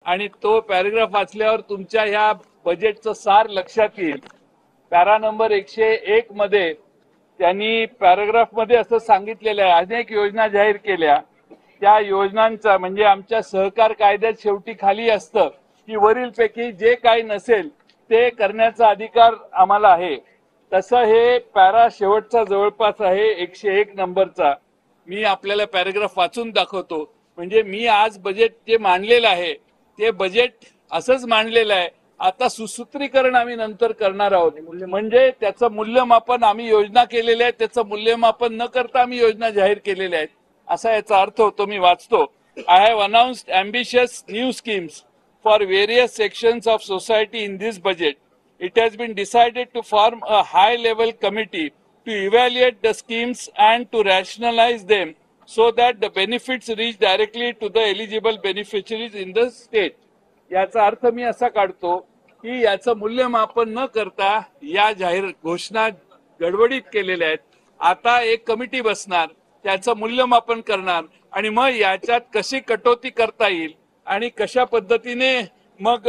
आणि तो पॅराग्राफ वाचल्यावर तुमच्या ह्या बजेटचं सार लक्षात येईल। पॅरा नंबर 101 मध्ये त्यांनी पॅराग्राफ मध्ये असं सांगितलेलं आहे, अनेक योजना जाहीर केल्या, त्या योजनांचा म्हणजे आमच्या सहकार कायद्यात शेवटी खाली असतं की वरीलपैकी जे काही नसेल ते करण्याचा अधिकार आम्हाला आहे। तसं हे पॅरा शेवटचा जवळपास आहे 101 नंबरचा। मी आपल्याला पॅराग्राफ वाचून दाखवतो। म्हणजे मी आज बजेट जे मांडलेलं आहे ते बजेट असंच मांडलेलं आहे। आता सुसूत्रीकरण आम्ही नंतर करणार आहोत, म्हणजे त्याचं मूल्यमापन आम्ही योजना केलेल्या आहेत, त्याचं मूल्यमापन न करता आम्ही योजना जाहीर केलेल्या आहेत असा याचा अर्थ होतो। मी वाचतो, I have announced ambitious new schemes for various sections of society in this budget. It has been decided to form a high-level committee to evaluate the schemes and to rationalize them so that the benefits reach directly to the eligible beneficiaries in the state. याचा अर्थ मी असा काढतो की याचं मूल्यमापन न करता या जाहीर घोषणा गडबडीत केलेल्या आहेत। आता एक कमिटी बसणार, त्याचं मूल्यमापन करणार आणि मग याच्यात कशी कटौती करता येईल आणि कशा पद्धतीने मग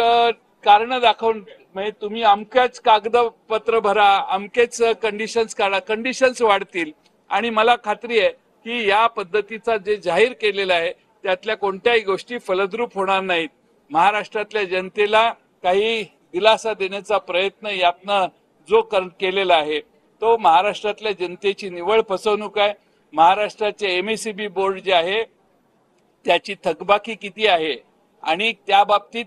कारण दाखवून म्हणजे तुम्ही अमक्याच कागदपत्र भरा, अमकेच कंडिशन्स काढा, कंडिशन्स वाढतील आणि मला खात्री आहे की या पद्धतीचा जे जाहीर केलेला आहे त्यातल्या कोणत्याही गोष्टी फलद्रूप होणार नाहीत। महाराष्ट्रातल्या जनतेला काही दिलासा देण्याचा प्रयत्न यातनं जो केलेला आहे तो महाराष्ट्रातल्या जनतेची निव्वळ फसवणूक आहे। महाराष्ट्राचे एमएससीबी बोर्ड जे आहे त्याची थकबाकी किती आहे आणि त्या बाबतीत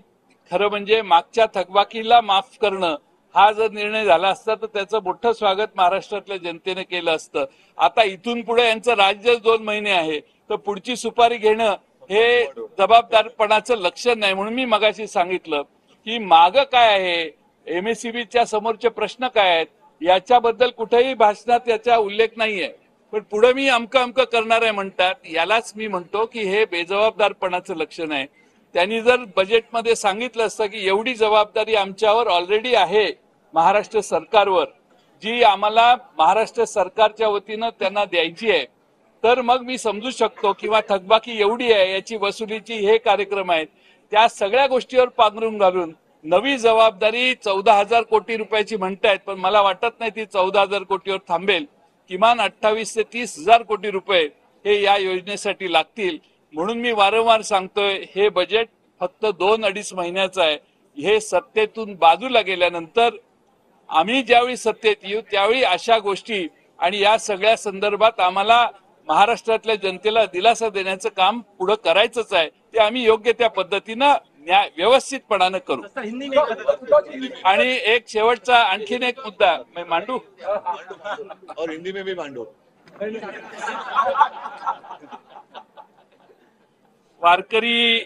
खरं म्हणजे मागच्या थकबाकीला माफ करणं हा जर निर्णय झाला असता तर त्याचं मोठं स्वागत महाराष्ट्रातल्या जनतेने केलं असतं। आता इथून पुढे यांचं राज्य 2 महिने आहे तर पुढची सुपारी घेणं हे जबाबदारपणाचं लक्षण नाही। म्हणून मी मगाशी सांगितलं की मागं काय आहे, एमएससीबीच्या समोरचे प्रश्न काय आहेत याच्याबद्दल कुठेही भाषणात याचा उल्लेख नाहीये, पण पुढे मी अमकं करणार आहे म्हणतात। यालाच मी म्हणतो की हे बेजबाबदारपणाचं लक्षण आहे। त्यांनी जर बजेटमध्ये सांगितलं असतं की एवढी जबाबदारी आमच्यावर ऑलरेडी आहे महाराष्ट्र सरकारवर, जी आम्हाला महाराष्ट्र सरकारच्या वतीनं त्यांना द्यायची आहे, तर मग मी समजू शकतो किंवा थकबाकी एवढी आहे याची वसुलीची हे कार्यक्रम आहेत, त्या सगळ्या गोष्टीवर पांघरून घालून नवी जबाबदारी 14,000 कोटी रुपयाची म्हणतायत, पण मला वाटत नाही ती 14,000 कोटीवर थांबेल। किमान 28 ते 30,000 कोटी रुपये हे या योजनेसाठी लागतील। म्हणून मी वारंवार सांगतोय हे बजेट फक्त 2-2.5 महिन्याचं आहे। हे सत्तेतून बाजूला गेल्यानंतर आम्ही ज्यावेळी सत्तेत येऊ त्यावेळी अशा गोष्टी आणि या सगळ्या संदर्भात आम्हाला महाराष्ट्रातल्या जनतेला दिलासा देण्याचं काम पुढे करायचंच आहे। ते आम्ही योग्य त्या पद्धतीनं व्यवस्थितपणानं करू। आणि एक शेवटचा आणखीन एक मुद्दा मैं मांडू और हिंदी में भी मांडो। वारकरी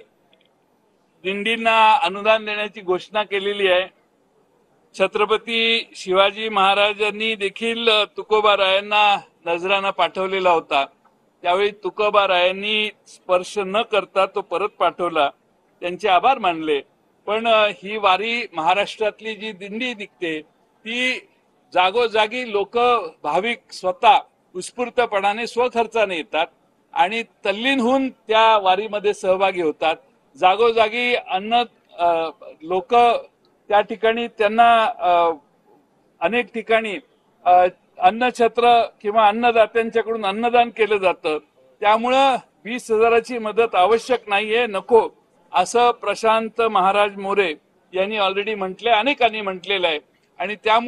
दिंडींना अनुदान देण्याची घोषणा केलेली आहे। छत्रपती शिवाजी महाराजांनी देखील तुकोबारायांना नजराना पाठवलेला होता, त्यावेळी तुकोबारायांनी स्पर्श न करता तो परत पाठवला, त्यांचे आभार मानले। पण ही वारी महाराष्ट्रातली जी दिंडी निघते ती जागोजागी लोक भाविक स्वतः उत्स्फूर्तपणाने स्वखर्चाने येतात आणि तल्लीन होऊन त्या वारीमध्ये सहभागी होतात। जागोजागी लोक त्या ठिकाणी त्यांना अनेक ठिकाणी अन्नछत्र किंवा अन्नदात्यांच्याकडून अन्नदान केलं जातं। त्यामुळं 20,000ची मदत आवश्यक नाहीये, नको असं प्रशांत महाराज मोरे यांनी ऑलरेडी म्हटलंय, अनेकांनी म्हटलेलं आहे आणि त्यामुळे